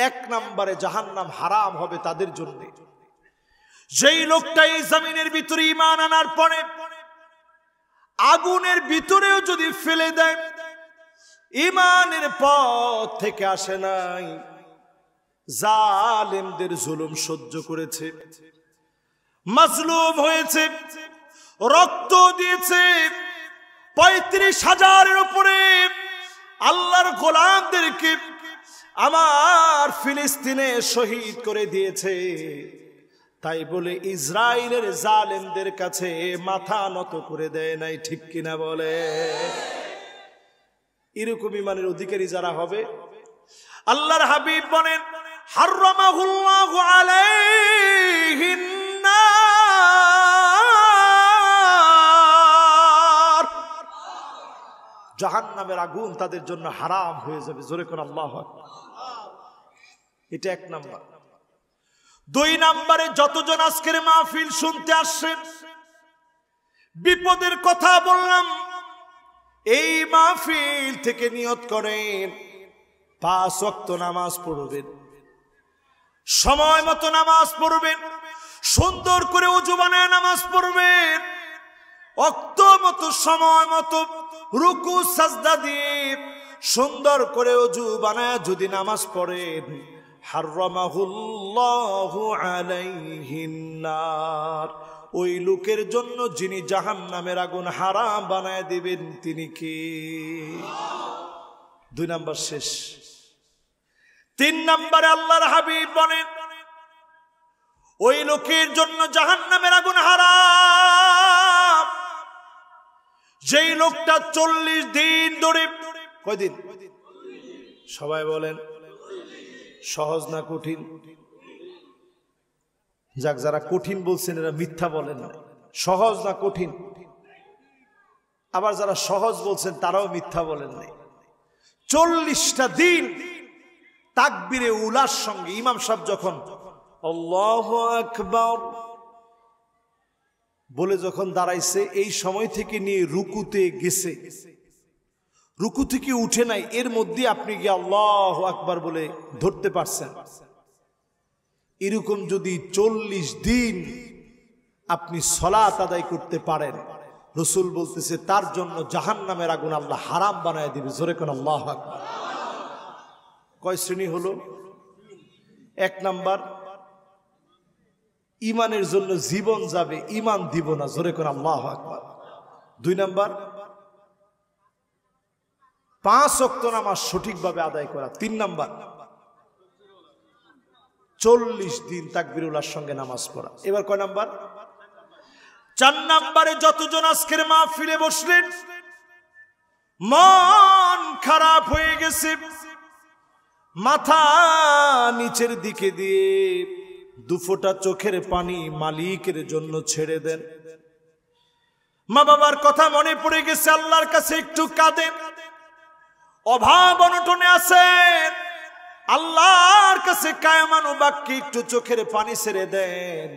এক নম্বরে জাহান্নাম হারাম হবে তাদের জন্য যেই লোকটা এই জমিনের ভিতরে ঈমান আনার পরে আগুনের ভিতরেও যদি ফেলে দেয়, ঈমানের পথ থেকে আসে নাই, জালেমদের জুলুম সহ্য করেছে, মাজলুম হয়েছে, রক্ত দিয়েছে, ৩৫,০০০-এর উপরে আল্লাহর গোলামদেরকে আমার ফিলিস্তিনে শহীদ করে দিয়েছে। তাই বলে ইসরায়েলের জালেমদের কাছে মাথা নত করে দেয় নাই, ঠিক কিনা বলে? এরকম ঈমানের অধিকারী যারা হবে, আল্লাহর হাবিব বলেন হারামাহুল্লাহু আলাইহিন নার, জাহান্নামের আগুন তাদের জন্য হারাম হয়ে যাবে। জোরে কোন আল্লাহু আকবার। এটা এক নাম্বার। ২ নম্বরে যতজন আজকের মাহফিল শুনতে আসছেন, বিপদের কথা বললাম, এই মাহফিল থেকে নিয়ত করেন ৫ ওয়াক্ত নামাজ পড়বেন, সময় মতো নামাজ পড়বেন, সুন্দর করে ওযু বানায় নামাজ পড়বেন, ওয়াক্ত মতো সময় মতো রুকু সাজদা দিয়ে সুন্দর করে ওযু বানায় যদি নামাজ পড়েন, হারামাহুল্লাহু আলাইহিন নার, ওই লোকের জন্য যিনি জাহান্নামের আগুন হারাম বানায় দিবেন তিনি কে? ২ নাম্বার শেষ। ৩ নম্বরে আল্লাহর হাবিব বলেন ওই লোকের জন্য জাহান্নামের আগুন হারাম যেই লোকটা ৪০ দিন ধরে, কয়দিন? সবাই বলেন সহজ না কঠিন? যাক, যারা কঠিন বলছেন এরা মিথ্যা বলেন না। সহজ না কঠিন? আবার যারা সহজ বলছেন তারাও মিথ্যা বলেন নাই। ৪০টা দিন তাকবীরে উলার সঙ্গে ইমাম সাহেব যখন আল্লাহু আকবার বলে যখন দাঁড়াইছে, এই সময় থেকে নিয়ে রুকুতে গেছে, রুকু থেকে উঠে নাই, এর মধ্যে আপনি গিয়ে আল্লাহু আকবার বলে ধরতে পারছেন। এরকম যদি ৪০ দিন আপনি সালাত আদায় করতে পারেন, রাসূল বলতেছে তার জন্য জাহান্নামের আগুন আল্লাহ হারাম বানায় দিবে। জোরে কোন আল্লাহু আকবার। কয় শ্রেণী হলো? ১ নাম্বার, ঈমানের জন্য জীবন যাবে, ঈমান দিব না। জোরে কোন আল্লাহু আকবার। ২ নাম্বার, ৫ ওয়াক্ত নামাজ সঠিকভাবে আদায় করা। ৩ নাম্বার, ৪০ দিন তাকবীরুল্লাহর সঙ্গে নামাজ পড়া। এবার কয় নাম্বার? ৪ নাম্বারে যতজন আজকের মাহফিলে বসলেন মন খারাপ হয়ে গেছে, মাথা নিচের দিকে দিয়ে ২ ফোঁটা চোখের পানি মালিকের জন্য ছেড়ে দেন। মা বাবার কথা মনে পড়ে গেছে, আল্লাহর কাছে একটু কাঁদেন। অভাব অনটনে আছেন, আল্লাহর কাছে কায়মানো বাক্যে একটু চোখের পানি ছেড়ে দেন।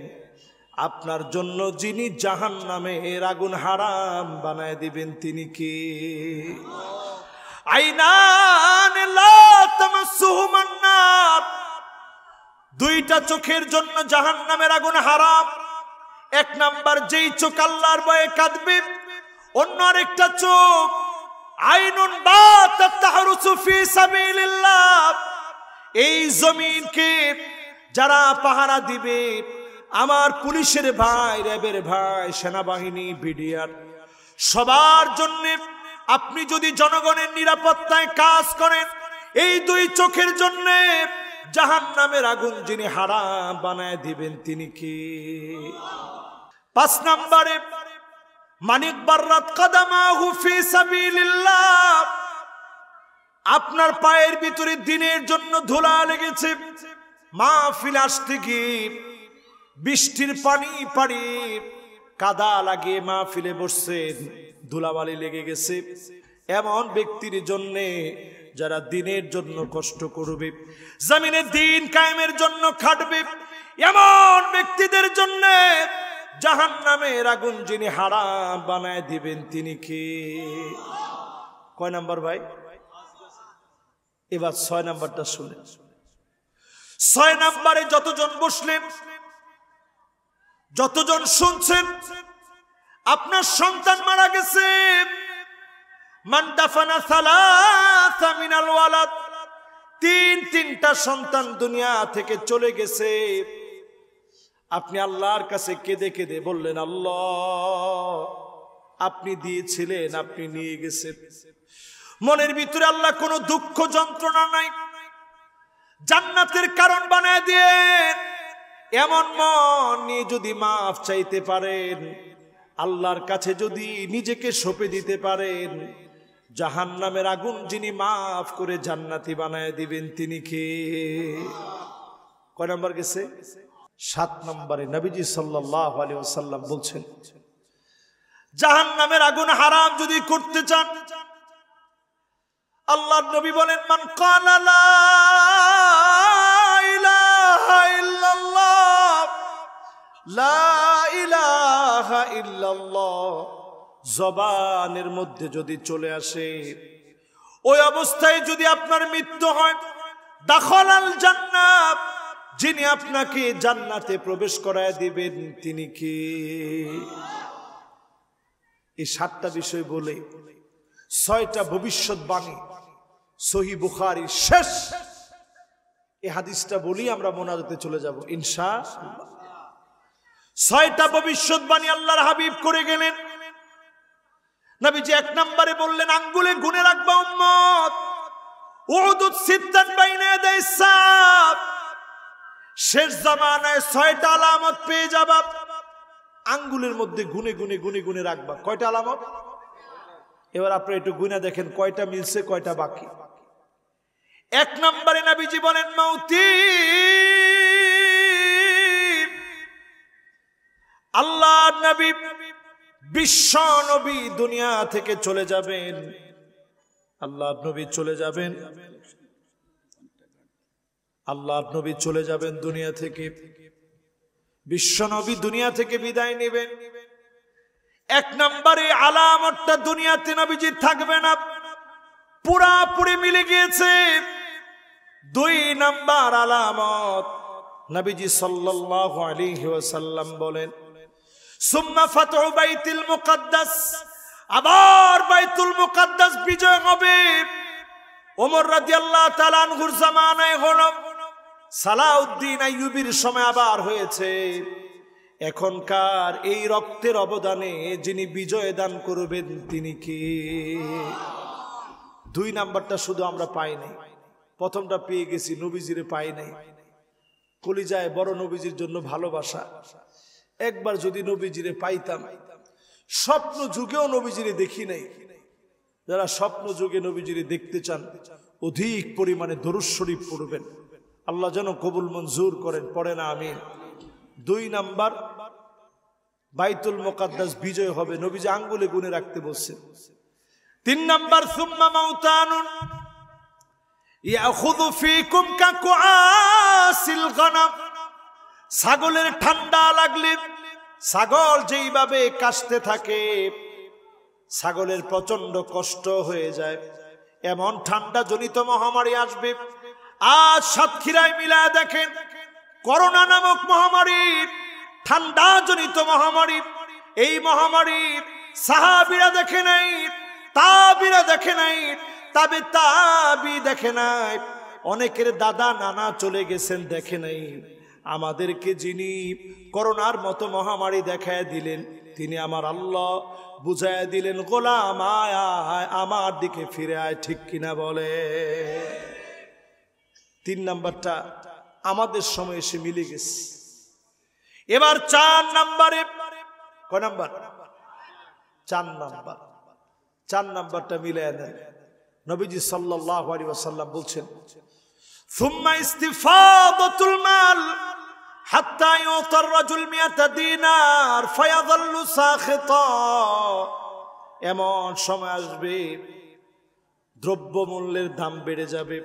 আপনার জন্য যিনি জাহান্নামের আগুন হারাম বানায় দিবেন তিনি কে? আইনান লা তামাসসুহুমান নার, ২টা চোখের জন্য জাহান্নামের আগুন হারাম। ১ নাম্বার, যেই চোখ আল্লাহর ভয়ে কাঁদবে, অন্য আরেকটা চোখ আইনুন বাতাত তাহরুসু ফি সাবিলিল্লাহ, এই জমিনকে যারা পাহারা দিবে, আমার পুলিশের ভাই, র্যাবের ভাই, সেনাবাহিনী, বিডিআর, সবার জন্য আপনি যদি জনগণের নিরাপত্তায় কাজ করেন, এই ২ চোখের জন্য জাহান্নামের আগুন যিনি হারাম বানায় দিবেন তিনি কি? ৫ নম্বরে মানিক বাররাত কদমাহু ফি সাবিলিল্লাহ, আপনার পায়ের ভিতরে দিনের জন্য ধুলা লেগেছে, মাহফিল আসতে গিয়ে বৃষ্টির পানি পাড়ি কাদা লাগিয়ে মাহফিলে বসছেন, ধুলাবালি লেগে গেছে, এমন ব্যক্তির জন্য যারা দিনের জন্য কষ্ট করবে, জমিনে দিন কায়েমের জন্য খাটবে, এমন ব্যক্তিদের জন্য জাহান্নামের আগুন যিনি হারাম বানায় দিবেন তিনি কে? কয় নাম্বার ভাই? এবার ৬ নাম্বারটা শুনে, 6 নম্বরে যতজন বসলেন, যতজন শুনছেন আপনার সন্তান মারা গেছে, মান দাফানা সালাসা মিনাল ওয়ালাদ, তিনটা সন্তান দুনিয়া থেকে চলে গেছে। আপনি আল্লাহর কাছে কেঁদে কেঁদে বললেন, আল্লাহ আপনি দিয়েছিলেন, আপনি নিয়ে গেছেন। মনের ভিতরে আল্লাহ কোনো দুঃখ যন্ত্রণা নাই, জান্নাতের কারণ বানায় দিয়ে এমন মন নিয়ে যদি মাফ চাইতে পারেন, আল্লাহর কাছে যদি নিজেকে সঁপে দিতে পারেন, জাহান্নামের আগুন যিনি মাফ করে জান্নাতি বানায় দিবেন তিনি কে? কয় নম্বর গেছে? 7 নম্বরে নবীজি সাল্লাল্লাহু আলাইহি ওয়াসাল্লাম বলছেন, জাহান্নামের আগুন হারাম যদি করতে চান, আল্লাহর নবী বলেন, মান ক্বালা লা ইলাহা ইল্লাল্লাহ, লা ইলাহা ইল্লাল্লাহ জবানের মধ্যে যদি চলে আসে, ওই অবস্থায় যদি আপনার মৃত্যু হয়, দাখালাল জান্নাত, যিনি আপনাকে জান্নাতে প্রবেশ করায় দিবেন তিনি কে? এই 7টা বিষয় বলে 6টা ভবিষ্যৎবাণী সহিহ বুখারীর শেষ এই হাদিসটা বলি আমরা মোনাজাতে চলে যাব ইনশাআল্লাহ। 6টা ভবিষ্যৎবাণী আল্লাহর হাবিব করে গেলেন। নবীজি 1 নম্বরে বললেন, আঙ্গুলে গুনে রাখবা উম্মত, উহুদ সিত্তান বাইনা ইয়াদাই সাব, শেষ জামানায় 6টা আলামত পেয়ে যাবা, আঙ্গুলের মধ্যে গুনে গুনে গুনে গুনে রাখবা। কয়টা আলামত? এবার আপনি একটু গুনে দেখেন কয়টা মিলছে কয়টা বাকি। 1 নম্বরে নবীজি বলেন, মাউতি, আল্লাহর নবী বিশ্ব নবী দুনিয়া থেকে চলে যাবেন, আল্লাহর নবী চলে যাবেন, আল্লাহর নবী চলে যাবেন দুনিয়া থেকে, বিশ্ব নবী দুনিয়া থেকে বিদায় নেবেন। 1 নম্বরে আলামতটা দুনিয়াতে নবীজি থাকবে না, পুরাপুরি মিলে গিয়েছে। 2 নম্বর আলামত নবীজি সাল্লাল্লাহু আলাইহি ওয়াসাল্লাম বলেন, সুম্মা ফাতহু বাইতুল মুকাদ্দাস, আবার বাইতুল মুকাদ্দাস বিজয় হবে। ওমর রাদিয়াল্লাহু তাআলা আনহুর জামানায় হলো, সালাউদ্দিন আইয়ুবীর সময় আবার হয়েছে। এখনকার এই রক্তের অবদানে যিনি বিজয় দান করবেন তিনি কে? 2 নাম্বারটা শুধু আমরা পাই নাই, প্রথমটা পেয়ে গেছি, নবীজিরে পাই নাই। কলিজায় বড় নবীজির জন্য ভালোবাসা, একবার যদি নবীজিরে পাইতাম। স্বপ্ন যুগেও নবীজিরে দেখি নাই। যারা স্বপ্ন যুগে নবীজিরে দেখতে চান অধিক পরিমাণে দরুদ শরীফ পড়বেন, আল্লাহ যেন কবুল মঞ্জুর করেন, পড়েন আমিন। 2 নাম্বার বাইতুল মুকাদ্দাস বিজয় হবে, নবীজি আঙ্গুলে গুনে রাখতে বলছেন। 3 নাম্বার সুম্মা মাউতানুন ইয়াখুযু ফীকুম কাকুআসিল গনাম, ছাগলের ঠান্ডা লাগলে ছাগল যেইভাবে কাশতে থাকে, ছাগলের প্রচন্ড কষ্ট হয়ে যায়, এমন ঠান্ডা জনিত মহামারী আসবে। আজ সাতক্ষীরায় মিলায় দেখেন, করোনা নামক মহামারী, ঠান্ডা জনিত মহামারী। এই মহামারী সাহাবীরা দেখে নাই, তাবিরা দেখে নাই, তাবে তাবি দেখে নাই, অনেকের দাদা নানা চলে গেছেন দেখে নাই। আমাদেরকে যিনি করোনার মতো মহামারী দেখায় দিলেন তিনি আমার আল্লাহ। বুঝায় দিলেন, গোলাম আয় আয়, আমার দিকে ফিরে আয়, ঠিক কিনা বলে? 3 নাম্বারটা আমাদের সময় এসে মিলে গেছে। এবার 4 নাম্বারে, কয় নাম্বার? 4 নাম্বার। 4 নাম্বারটা মিলে দেন। নবীজি সাল্লাল্লাহু আলাইহি ওয়াসাল্লাম বলছেন, সুম্মা ইস্তিফাদাতুল মাল হাত্তা ইউতার রাজুল 100 দিনার ফায়াযাল্লু সাখিতা। এমন সময় আসবে দ্রব্যমূল্যের দাম বেড়ে যাবে,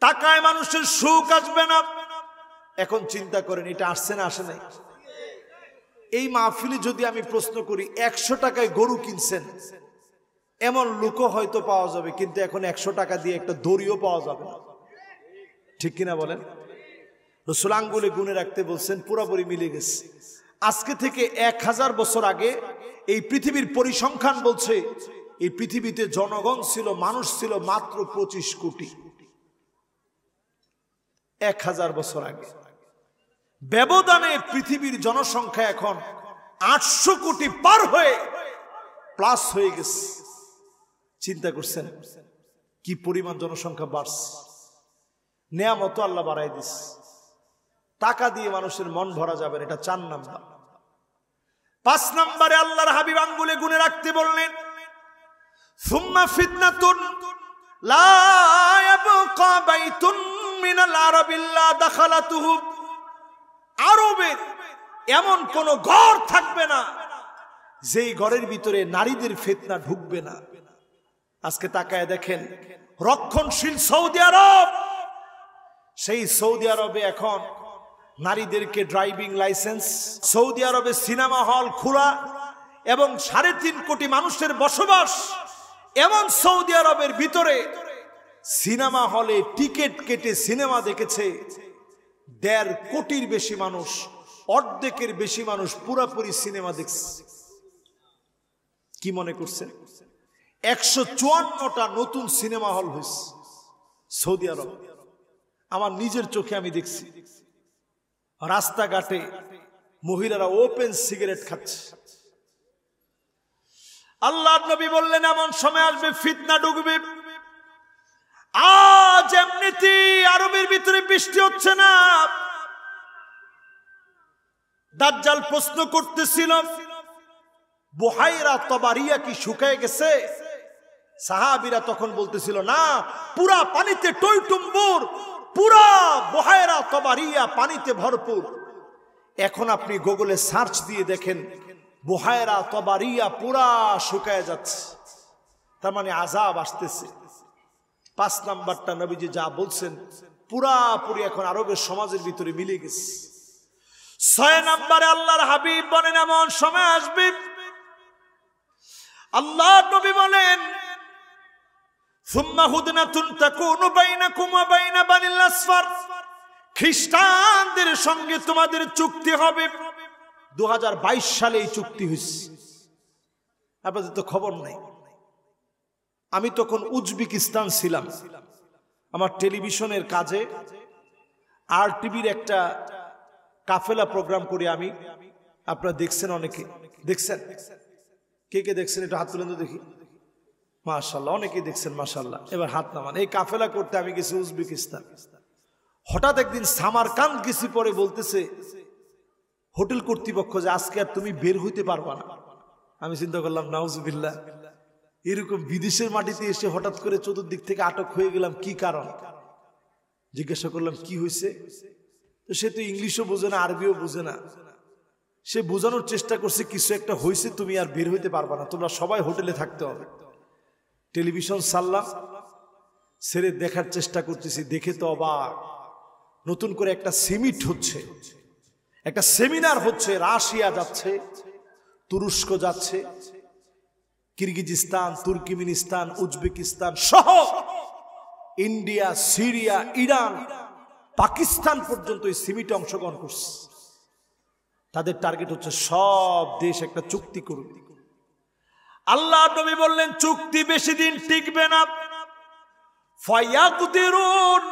টাকায় মানুষের সুখ আসবে না। এখন চিন্তা করেন, এটা আসছে না আসে নাই? এই মাহফিলে যদি আমি প্রশ্ন করি 100 টাকায় গরু কিনছেন, এমন লোকও হয়তো পাওয়া যাবে, কিন্তু এখন 100 টাকা দিয়ে একটা দড়িও পাওয়া যাবে না, ঠিক কিনা বলেন? রাসূল আঙ্গুলে গুনে রাখতে বলছেন, পুরোপুরি মিলে গেছে। আজকে থেকে 1000 বছর আগে এই পৃথিবীর পরিসংখ্যান বলছে এই পৃথিবীতে জনগণ ছিল, মানুষ ছিল মাত্র 25 কোটি। 1000 বছর আগে ব্যবধানে পৃথিবীর জনসংখ্যা এখন 800 কোটি পার হয়ে প্লাস হয়ে গেছে। চিন্তা করছেন কি পরিমাণ জনসংখ্যা বাড়ছে। নেয়ামত আল্লাহ বাড়াই দিচ্ছে। টাকা দিয়ে মানুষের মন ভরা যাবে না, এটা 4 নাম্বার। 5 নম্বরে আল্লাহর হাবিব আঙ্গুলে গুনে রাখতে বললেন, সুম্মা ফিতনাতুন লা ইয়াবকা বাইতুন মিনাল আরাবি ইল্লা দাখালাতুহু। আরবের এমন কোন ঘর থাকবে না যেই ঘরের ভিতরে নারীদের ফিতনা ঢুকবে না। আজকে তাকায় দেখেন রক্ষণশীল সৌদি আরব, সেই সৌদি আরবে এখন নারীদেরকে ড্রাইভিং লাইসেন্স, সৌদি আরবে সিনেমা হল খোলা এবং 3.5 কোটি মানুষের বসবাস। এমন সৌদি আরবের ভিতরে সিনেমা হলে টিকিট কেটে সিনেমা দেখেছে 1.5 কোটির বেশি মানুষ, অর্ধেকের বেশি মানুষ পুরাপুরি সিনেমা দেখছে। কি মনে করছেন? 154টা নতুন সিনেমা হল হয়েছে সৌদি আরব। আমার নিজের চোখে আমি দেখছি রাস্তাঘাটে মহিলারা ওপেন সিগারেট খাচ্ছে। আল্লাহর নবী বললেন এমন সময় আসবে ফিতনা ঢুকবে। আজ এমনিতে আরবের ভিতরে বৃষ্টি হচ্ছে না। দাজ্জাল প্রশ্ন করতেছিল, বুহাইরা তবারিয়া কি শুকায় গেছে? সাহাবীরা তখন বলতেছিল, না, পুরা পানিতে টইটুম্বুর, পুরা বুহাইরা তবারিয়া পানিতে ভরপুর। এখন আপনি গুগলে সার্চ দিয়ে দেখেন বুহাইরা তবারিয়া পুরা শুকায় যাচ্ছে, তার মানে আযাব আসতেছে। 5 নাম্বারটা নবীজি যা বলছেন পুরাপুরি এখন আরবের সমাজের ভিতরে মিলে গেছে। 6 নম্বরে আল্লাহর হাবিব বলেন এমন সময় আসবে, আল্লাহর নবী বলেন, সুম্মা হুদনাতুন তাকুনু বাইনাকুম ওয়া বাইনা বানিল আসফার। খ্রিস্টানদের সঙ্গে তোমাদের চুক্তি হবে। 2022 সালে এই চুক্তি হয়েছে, আপনাদের তো খবর নাই। আমি তখন উজবেকিস্তান ছিলাম, আমার টেলিভিশনের কাজে RTV-র একটা কাফেলা প্রোগ্রাম করি আমি। আপনারা দেখছেন, অনেকে দেখছেন। কে কে দেখছেন একটু হাত তুলেন তো দেখি। মাশাআল্লাহ, অনেকেই দেখছেন মাশাআল্লাহ। এবার হাত নামান। এই কাফেলা করতে আমি গেছি উজবেকিস্তান। হঠাৎ একদিন সামারকান্দ গেছি, পরে বলতেছে হোটেল কর্তৃপক্ষ যে আজকে আর তুমি বের হইতে পারবা না। আমি চিন্তা করলাম নাউজুবিল্লাহ, এরকম বিদেশের মাটিতে এসে হঠাৎ করে চতুর্দিক থেকে আটক হয়ে গেলাম, কি কারণ? জিজ্ঞাসা করলাম কি হয়েছে। তো সে তো ইংলিশও বোঝে না, আরবিও বোঝে না। সে বোঝানোর চেষ্টা করছে কিছু একটা হয়েছে, তুমি আর বের হইতে পারবা না, তোমরা সবাই হোটেলে থাকতে হবে। টেলিভিশন সারলাম, ছেড়ে দেখার চেষ্টা করতেছি, দেখে তো অবাক। নতুন করে একটা সেমিট হচ্ছে, একটা সেমিনার হচ্ছে। রাশিয়া যাচ্ছে, তুরস্ক যাচ্ছে, কিরগিজস্তান, তুর্কমেনিস্তান, উজবেকিস্তান সহ ইন্ডিয়া, সিরিয়া, ইরান, পাকিস্তান পর্যন্ত এই সেমিটে অংশগ্রহণ করছে। তাদের টার্গেট হচ্ছে সব দেশ একটা চুক্তি করবে। আল্লাহ নবী বললেন চুক্তি বেশি দিন টিকবে না। ফায়াকদিরুন,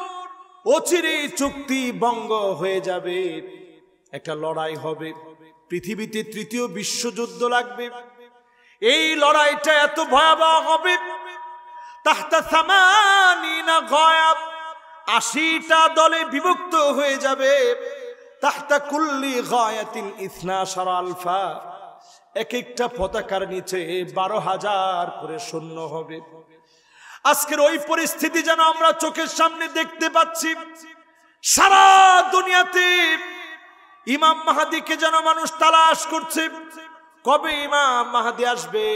অচিরে চুক্তি ভঙ্গ হয়ে যাবে, একটা লড়াই হবে। পৃথিবীতে 3য় বিশ্বযুদ্ধ লাগবে। এই লড়াইটা এত ভয়াবহ হবে, তাহতা সামানিনা গায়াব, 80টা দলে বিভক্ত হয়ে যাবে। তাহতা কুল্লি গায়াতিন 12 আলফা, এক একটা পতাকার নিচে 12,000 করে সৈন্য হবে। আজকের ওই পরিস্থিতি যেন আমরা চোখের সামনে দেখতে পাচ্ছি। সারা দুনিয়াতে ইমাম মাহদিকে যেন মানুষ তালাশ করছে, কবে ইমাম মাহদি আসবে,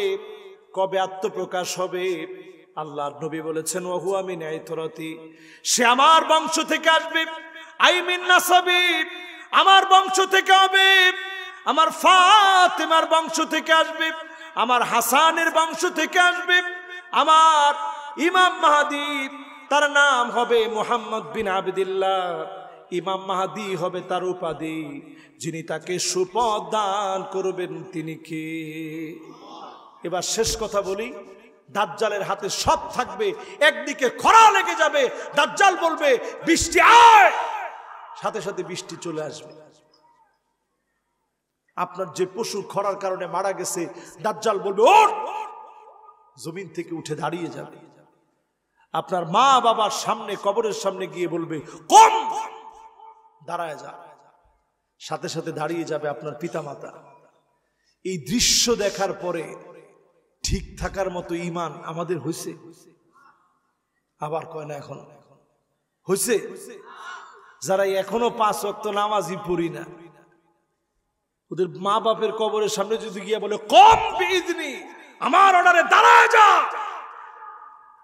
কবে আত্মপ্রকাশ হবে। আল্লাহর নবী বলেছেন ওয়াহুয়া মিন আইতরাতি, সে আমার বংশ থেকে আসবে। আই মিন নাসাবি, আমার বংশ থেকে হবে। আমার ফাতেমার বংশ থেকে আসবে, আমার হাসানের বংশ থেকে আসবে। আমার ইমাম মাহদি, তার নাম হবে মুহাম্মদ বিন আবদুল্লাহ। ইমাম মাহদী হবে তার উপাধি, যিনি তাকে সুপথ দান করবেন তিনি কে? এবার শেষ কথা বলি, দাজ্জালের হাতে সব থাকবে, একদিকে খরা লেগে যাবে, দাজ্জাল বলবে বৃষ্টি আয়, সাথে সাথে বৃষ্টি চলে আসবে। আপনার যে পশু খরার কারণে মারা গেছে, দাজ্জাল বলবে ওঠ, জমিন থেকে উঠে দাঁড়িয়ে যাবে। আপনার মা বাবার সামনে, কবরের সামনে গিয়ে বলবে কম, দাঁড়ায় যা, সাথে সাথে দাঁড়িয়ে যাবে আপনার পিতামাতা। এই দৃশ্য দেখার পরে ঠিক থাকার মতো ঈমান আমাদের হয়েছে? আবার কয় না এখন হয়েছে? যারা এখনো 5 ওয়াক্ত নামাজই পড়ি না, ওদের মা বাপের কবরের সামনে যদি গিয়ে বলে কম বিইذনি, আমার অর্ডারে দাঁড়ায় যা,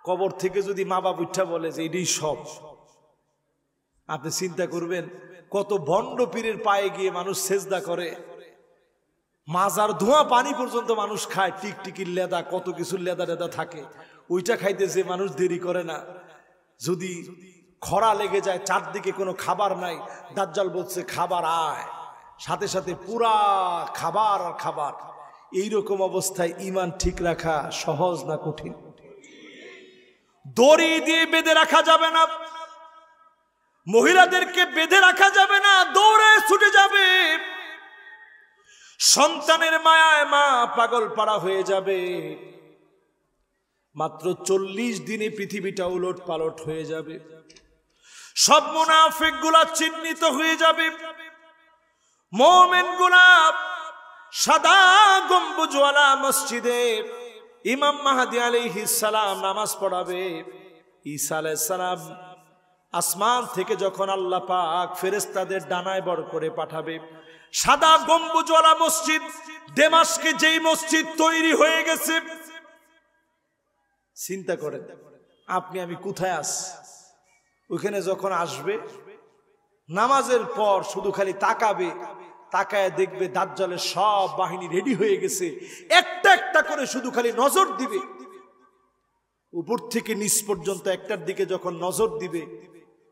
কবর থেকে যদি মা বাপ উঠা বলে যে এটাই সব, আপনি চিন্তা করবেন কত ভণ্ড পীরের পায়ে গিয়ে মানুষ সেজদা করে, মাজার ধোঁয়া পানি পর্যন্ত মানুষ খায়, টিকটিকির লেদা, কত কিছু লেদা লেদা থাকে, ওইটা খাইতে যে মানুষ দেরি করে না। যদি খরা লেগে যায়, চারদিকে কোনো খাবার নাই, দাজ্জাল বলছে খাবার আয়, সাথে সাথে পুরা খাবার আর খাবার। এইরকম অবস্থায় ঈমান ঠিক রাখা সহজ না কঠিন? দড়ি দিয়ে বেঁধে রাখা যাবে না, মহিলাদেরকে বেঁধে রাখা যাবে না, দৌড়ে ছুটে যাবে। সন্তানের মায়ায় মা পাগল পাড়া হয়ে যাবে। মাত্র 40 দিনে পৃথিবীটা উলট পালট হয়ে যাবে। সব মুনাফিক গুলা চিহ্নিত হয়ে যাবে। মুমিন গুলা সাদা গম্বুজওয়ালা মসজিদে ইমাম মাহদী আলাইহিস সালাম নামাজ পড়াবে। ঈসা আলাইহিস সালাম আসমান থেকে যখন আল্লাহ পাক ফেরেশতাদের ডানায় বড় করে পাঠাবে, সাদা গম্বুজওয়ালা মসজিদ, দামেস্কে যেই মসজিদ তৈরি হয়ে গেছে, চিন্তা করেন আপনি আমি কোথায় আছি। ওইখানে যখন আসবে, নামাজের পর শুধু খালি তাকাবে, তাকায় দেখবে দাজ্জালের সব বাহিনী রেডি হয়ে গেছে, একটা একটা করে শুধু খালি নজর দিবে। উপর থেকে নিচ পর্যন্ত একটার দিকে যখন নজর দিবে,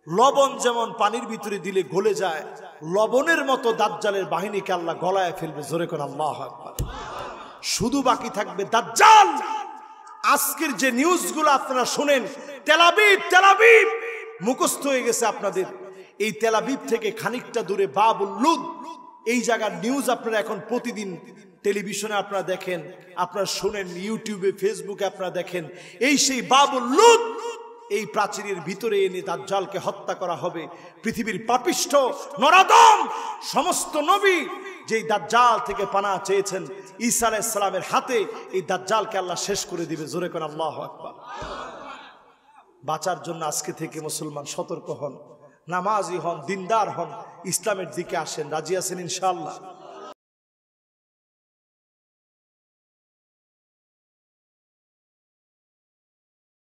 লবণ যেমন পানির ভিতরে দিলে গলে যায়, লবণের মতো দাজ্জালের বাহিনীকে আল্লাহ গলায় ফেলবে। জোরে করে আল্লাহু আকবার। শুধু বাকি থাকবে দাজ্জাল। আজকের যে নিউজগুলো আপনারা শুনেন, তেলাবিব মুখস্থ হয়ে গেছে আপনাদের। এই তেলাবিব থেকে খানিকটা দূরে বাবুল লুদ, এই জায়গার নিউজ আপনারা এখন প্রতিদিন টেলিভিশনে আপনারা দেখেন, আপনারা শুনেন, ইউটিউবে ফেসবুকে আপনারা দেখেন। এই সেই বাবুল লুদ, এই প্রাচীরের ভিতরে এনে দাজ্জালকে হত্যা করা হবে। পৃথিবীর পাপিষ্ঠ নরাদম সমস্ত নবী যেই দাজ্জাল থেকে পানাহ চেয়েছেন, ঈসা আলাইহিস সালামের হাতে এই দাজ্জালকে আল্লাহ শেষ করে দিবে। জোরে করে আল্লাহু আকবার। বাঁচার জন্য আজকে থেকে মুসলমান সতর্ক হন, নামাজি হন, দিনদার হন, ইসলামের দিকে আসেন। রাজি আছেন ইনশাআল্লাহ?